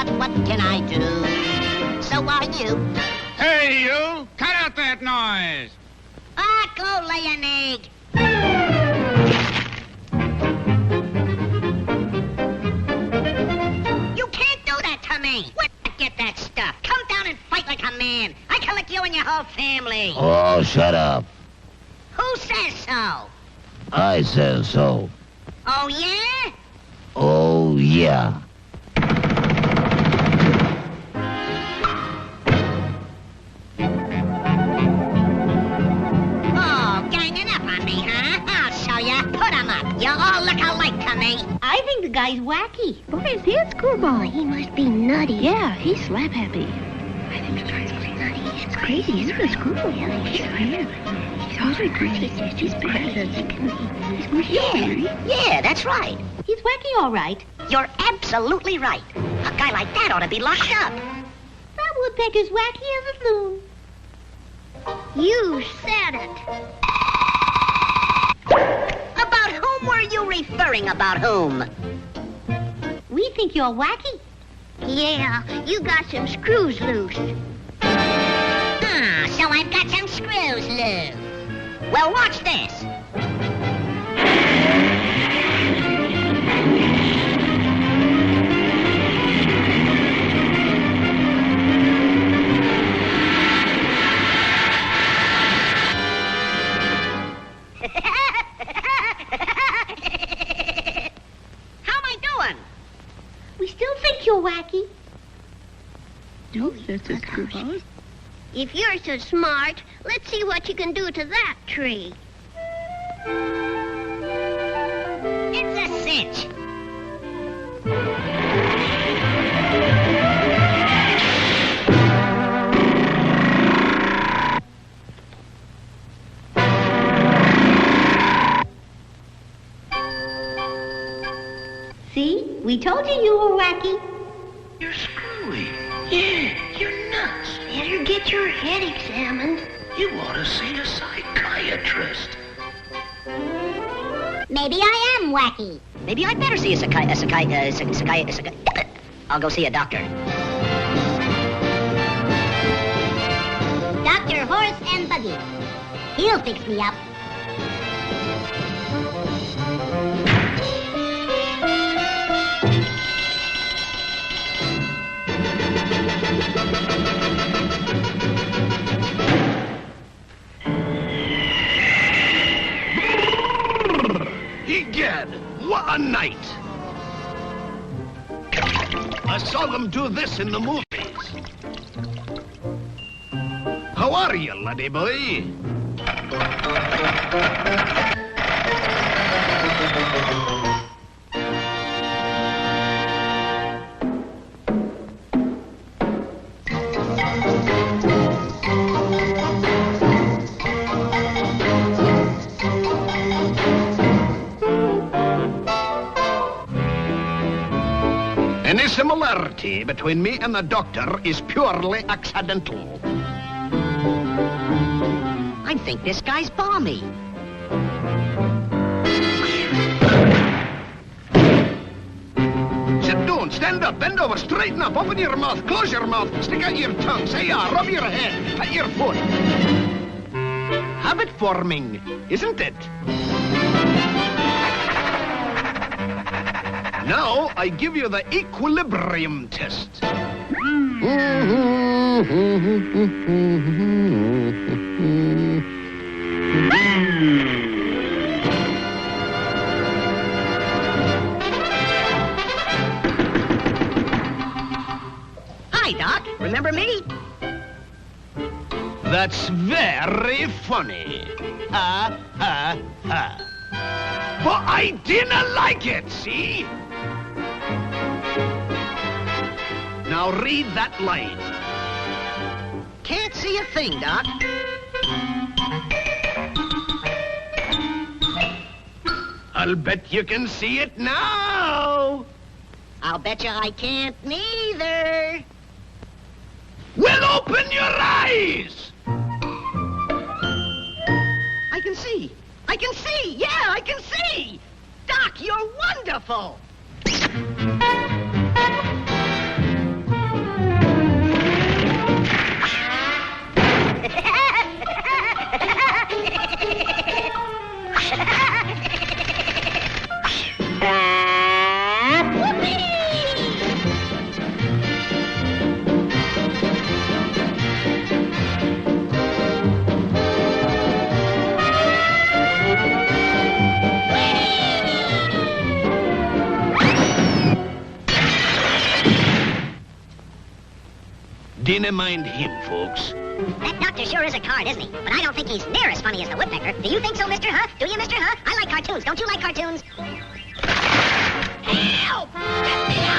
but what can I do? So are you. Hey, you! Cut out that noise! Ah, go lay an egg. You can't do that to me. Where'd you get that stuff? Come down and fight like a man. I can lick you and your whole family. Oh, shut up. Who says so? I says so. Oh, yeah? Oh, yeah. Oh, ganging up on me, huh? I'll show ya. Put 'em up. You all look alike to me. I think the guy's wacky. Look at his head, screwball. He must be nutty. Yeah, he's slap happy. I think the guy's nutty. It's crazy, isn't it, screwball? Yeah, He's weird. He's always crazy. He's crazy. He's Yeah, that's right. He's wacky, all right. You're absolutely right. A guy like that ought to be locked up. That woodpecker's wacky as a loon. You said it. About whom were you referring? About whom? We think you're wacky. Yeah, you got some screws loose. Ah, so I've got some screws loose. Well, watch this. How am I doing? We still think you're wacky. If you're so smart, let's see what you can do to that tree. It's a cinch. See? We told you were wacky. You're screwy. Yeah, you're nuts. Better get your head examined. You ought to see a psychiatrist. Maybe I am wacky. Maybe I'd better see a I'll go see a doctor. Dr. Horse and Buggy. He'll fix me up. Egad, what a night! I saw them do this in the movies. How are you, laddie boy? Any similarity between me and the doctor is purely accidental. I think this guy's balmy. Sit down, stand up, bend over, straighten up, open your mouth, close your mouth, stick out your tongue, say yeah, rub your head, pat your foot. Habit forming, isn't it? Now, I give you the equilibrium test. Hi, Doc. Remember me? That's very funny. Ha, ha, ha. But I didn't like it, see? Now read that line. Can't see a thing, Doc. I'll bet you can see it now. I'll bet you I can't neither. Well, open your eyes. I can see. I can see. Yeah, I can see. Doc, you're wonderful. Dinna mind him, folks. That doctor sure is a card, isn't he? But I don't think he's near as funny as the Woodpecker. Do you think so, mister, huh? Do you, mister, huh? I like cartoons. Don't you like cartoons? Help! Get me out!